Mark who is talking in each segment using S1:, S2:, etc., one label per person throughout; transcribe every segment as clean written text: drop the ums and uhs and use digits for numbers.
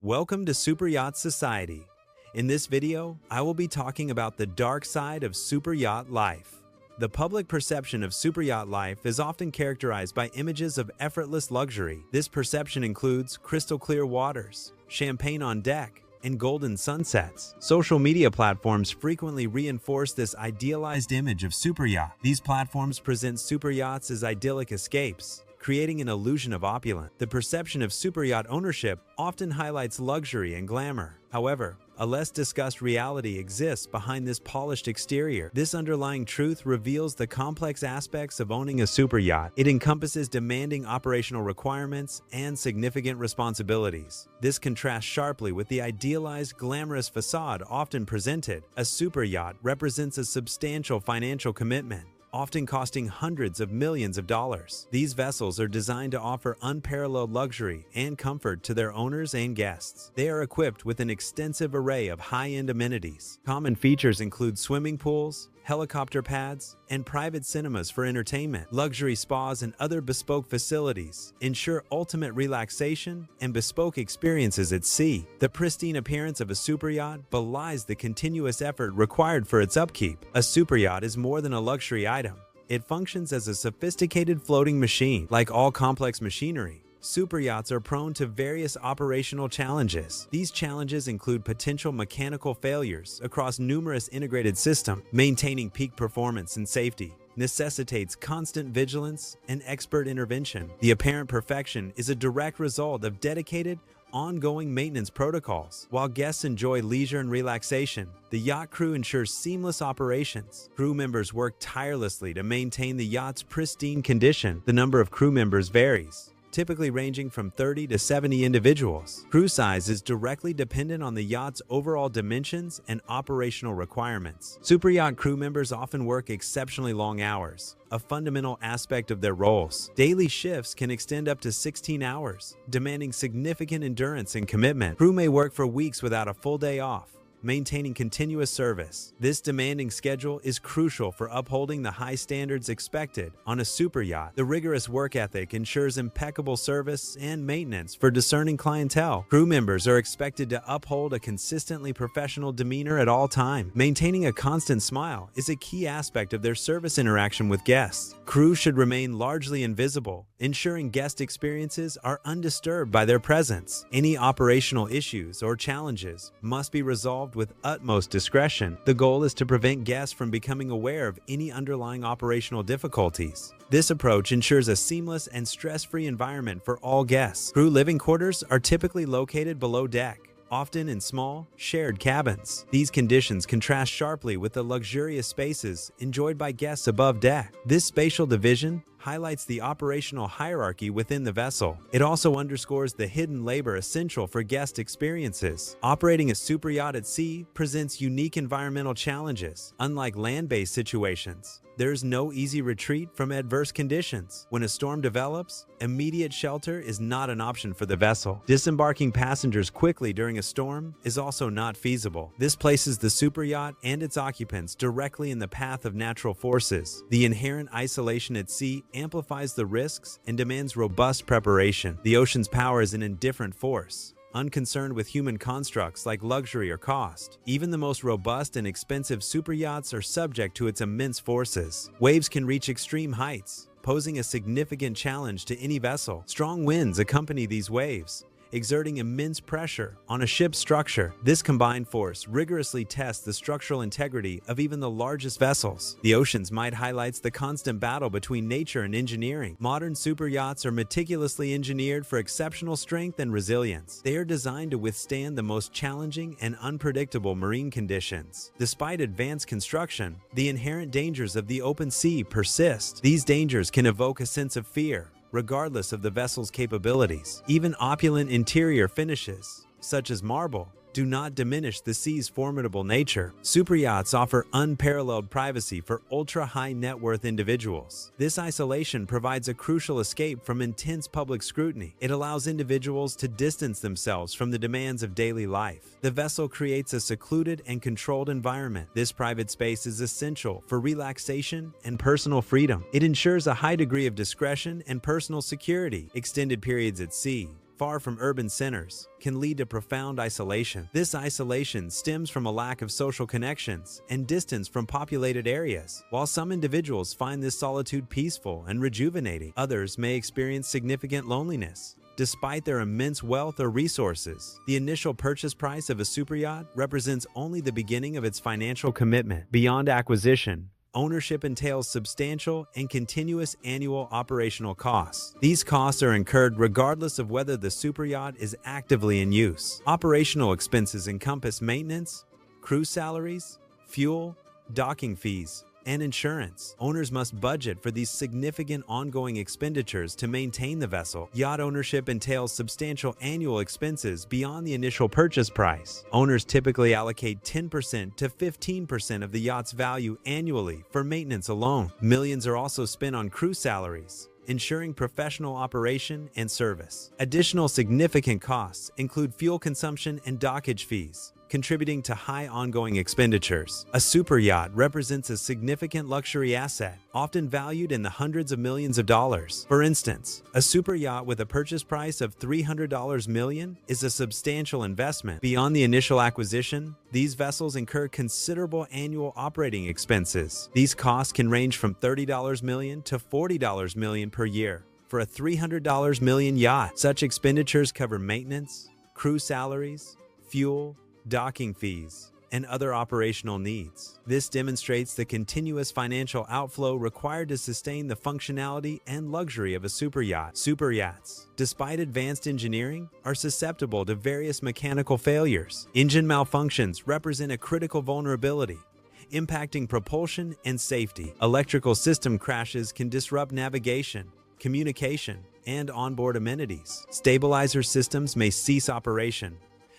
S1: Welcome to Superyacht Society. In this video, I will be talking about the dark side of superyacht life. The public perception of superyacht life is often characterized by images of effortless luxury. This perception includes crystal clear waters, champagne on deck, and golden sunsets. Social media platforms frequently reinforce this idealized image of superyacht. These platforms present superyachts as idyllic escapes, creating an illusion of opulence. The perception of superyacht ownership often highlights luxury and glamour. However, a less discussed reality exists behind this polished exterior. This underlying truth reveals the complex aspects of owning a superyacht. It encompasses demanding operational requirements and significant responsibilities. This contrasts sharply with the idealized, glamorous facade often presented. A superyacht represents a substantial financial commitment, often costing hundreds of millions of dollars. These vessels are designed to offer unparalleled luxury and comfort to their owners and guests. They are equipped with an extensive array of high-end amenities. Common features include swimming pools, helicopter pads, and private cinemas for entertainment. Luxury spas and other bespoke facilities ensure ultimate relaxation and bespoke experiences at sea. The pristine appearance of a superyacht belies the continuous effort required for its upkeep. A superyacht is more than a luxury item. It functions as a sophisticated floating machine. Like all complex machinery, superyachts are prone to various operational challenges. These challenges include potential mechanical failures across numerous integrated systems. Maintaining peak performance and safety necessitates constant vigilance and expert intervention. The apparent perfection is a direct result of dedicated, ongoing maintenance protocols. While guests enjoy leisure and relaxation, the yacht crew ensures seamless operations. Crew members work tirelessly to maintain the yacht's pristine condition. The number of crew members varies, typically ranging from 30 to 70 individuals. Crew size is directly dependent on the yacht's overall dimensions and operational requirements. Superyacht crew members often work exceptionally long hours, a fundamental aspect of their roles. Daily shifts can extend up to 16 hours, demanding significant endurance and commitment. Crew may work for weeks without a full day off, maintaining continuous service. This demanding schedule is crucial for upholding the high standards expected on a superyacht. The rigorous work ethic ensures impeccable service and maintenance for discerning clientele. Crew members are expected to uphold a consistently professional demeanor at all times. Maintaining a constant smile is a key aspect of their service interaction with guests. Crew should remain largely invisible, ensuring guest experiences are undisturbed by their presence. Any operational issues or challenges must be resolved with utmost discretion. The goal is to prevent guests from becoming aware of any underlying operational difficulties. This approach ensures a seamless and stress-free environment for all guests. Crew living quarters are typically located below deck, often in small, shared cabins. These conditions contrast sharply with the luxurious spaces enjoyed by guests above deck. This spatial division highlights the operational hierarchy within the vessel. It also underscores the hidden labor essential for guest experiences. Operating a superyacht at sea presents unique environmental challenges. Unlike land-based situations, there is no easy retreat from adverse conditions. When a storm develops, immediate shelter is not an option for the vessel. Disembarking passengers quickly during a storm is also not feasible. This places the superyacht and its occupants directly in the path of natural forces. The inherent isolation at sea amplifies the risks and demands robust preparation. The ocean's power is an indifferent force, unconcerned with human constructs like luxury or cost. Even the most robust and expensive superyachts are subject to its immense forces. Waves can reach extreme heights, posing a significant challenge to any vessel. Strong winds accompany these waves, exerting immense pressure on a ship's structure. This combined force rigorously tests the structural integrity of even the largest vessels. The ocean's might highlights the constant battle between nature and engineering. Modern superyachts are meticulously engineered for exceptional strength and resilience. They are designed to withstand the most challenging and unpredictable marine conditions. Despite advanced construction, the inherent dangers of the open sea persist. These dangers can evoke a sense of fear, regardless of the vessel's capabilities. Even opulent interior finishes, such as marble, do not diminish the sea's formidable nature. Superyachts offer unparalleled privacy for ultra-high net worth individuals. This isolation provides a crucial escape from intense public scrutiny. It allows individuals to distance themselves from the demands of daily life. The vessel creates a secluded and controlled environment. This private space is essential for relaxation and personal freedom. It ensures a high degree of discretion and personal security. Extended periods at sea, far from urban centers, can lead to profound isolation. This isolation stems from a lack of social connections and distance from populated areas. While some individuals find this solitude peaceful and rejuvenating, others may experience significant loneliness. Despite their immense wealth or resources, the initial purchase price of a superyacht represents only the beginning of its financial commitment. Beyond acquisition, ownership entails substantial and continuous annual operational costs. These costs are incurred regardless of whether the superyacht is actively in use. Operational expenses encompass maintenance, crew salaries, fuel, docking fees, and insurance. Owners must budget for these significant ongoing expenditures to maintain the vessel. Yacht ownership entails substantial annual expenses beyond the initial purchase price. Owners typically allocate 10% to 15% of the yacht's value annually for maintenance alone. Millions are also spent on crew salaries, ensuring professional operation and service. Additional significant costs include fuel consumption and dockage fees, contributing to high ongoing expenditures. A superyacht represents a significant luxury asset, often valued in the hundreds of millions of dollars. For instance, a superyacht with a purchase price of $300 million is a substantial investment. Beyond the initial acquisition, these vessels incur considerable annual operating expenses. These costs can range from $30 million to $40 million per year. For a $300 million yacht, such expenditures cover maintenance, crew salaries, fuel, docking fees, and other operational needs. This demonstrates the continuous financial outflow required to sustain the functionality and luxury of a superyacht. Superyachts, despite advanced engineering, are susceptible to various mechanical failures. Engine malfunctions represent a critical vulnerability, impacting propulsion and safety. Electrical system crashes can disrupt navigation, communication, and onboard amenities. Stabilizer systems may cease operation,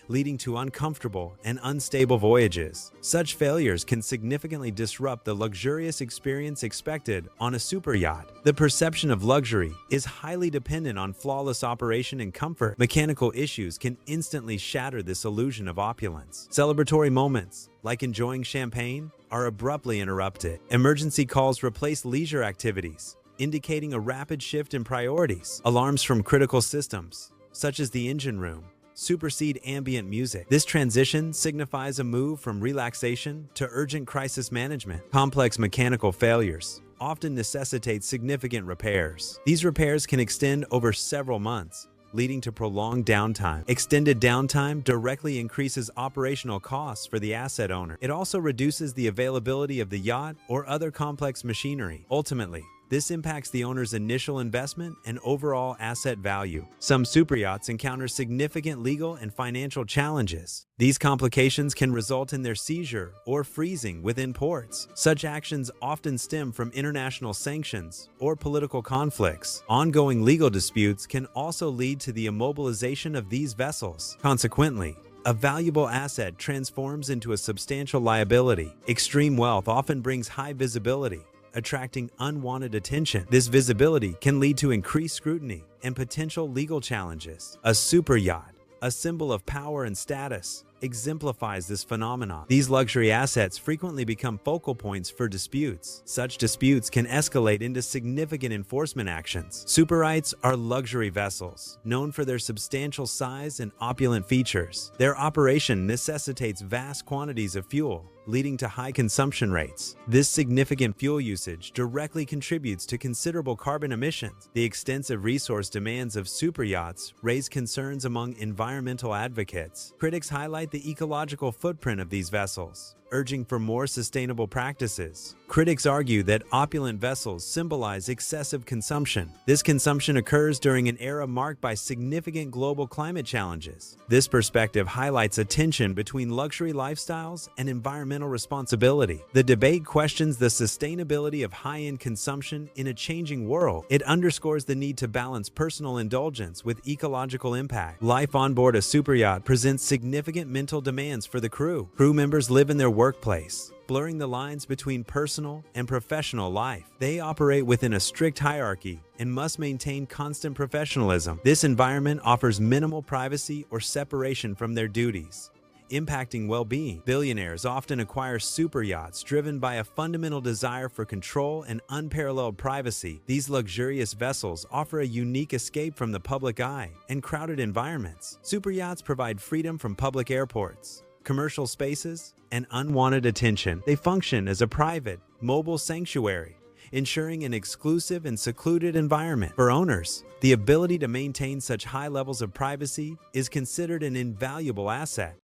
S1: leading to uncomfortable and unstable voyages. Such failures can significantly disrupt the luxurious experience expected on a superyacht. The perception of luxury is highly dependent on flawless operation and comfort. Mechanical issues can instantly shatter this illusion of opulence. Celebratory moments, like enjoying champagne, are abruptly interrupted. Emergency calls replace leisure activities, indicating a rapid shift in priorities. Alarms from critical systems, such as the engine room, supersede ambient music. This transition signifies a move from relaxation to urgent crisis management. Complex mechanical failures often necessitate significant repairs. These repairs can extend over several months, leading to prolonged downtime. Extended downtime directly increases operational costs for the asset owner. It also reduces the availability of the yacht or other complex machinery. Ultimately, this impacts the owner's initial investment and overall asset value. Some superyachts encounter significant legal and financial challenges. These complications can result in their seizure or freezing within ports. Such actions often stem from international sanctions or political conflicts. Ongoing legal disputes can also lead to the immobilization of these vessels. Consequently, a valuable asset transforms into a substantial liability. Extreme wealth often brings high visibility, attracting unwanted attention. This visibility can lead to increased scrutiny and potential legal challenges. A superyacht, a symbol of power and status, exemplifies this phenomenon. These luxury assets frequently become focal points for disputes. Such disputes can escalate into significant enforcement actions. Superyachts are luxury vessels, known for their substantial size and opulent features. Their operation necessitates vast quantities of fuel, leading to high consumption rates. This significant fuel usage directly contributes to considerable carbon emissions. The extensive resource demands of superyachts raise concerns among environmental advocates. Critics highlight the ecological footprint of these vessels, urging for more sustainable practices. Critics argue that opulent vessels symbolize excessive consumption. This consumption occurs during an era marked by significant global climate challenges. This perspective highlights a tension between luxury lifestyles and environmental responsibility. The debate questions the sustainability of high-end consumption in a changing world. It underscores the need to balance personal indulgence with ecological impact. Life on board a superyacht presents significant mental demands for the crew. Crew members live in their workplace, blurring the lines between personal and professional life. They operate within a strict hierarchy and must maintain constant professionalism. This environment offers minimal privacy or separation from their duties, impacting well-being. Billionaires often acquire superyachts driven by a fundamental desire for control and unparalleled privacy. These luxurious vessels offer a unique escape from the public eye and crowded environments. Superyachts provide freedom from public airports, commercial spaces, and unwanted attention. They function as a private, mobile sanctuary, ensuring an exclusive and secluded environment. For owners, the ability to maintain such high levels of privacy is considered an invaluable asset.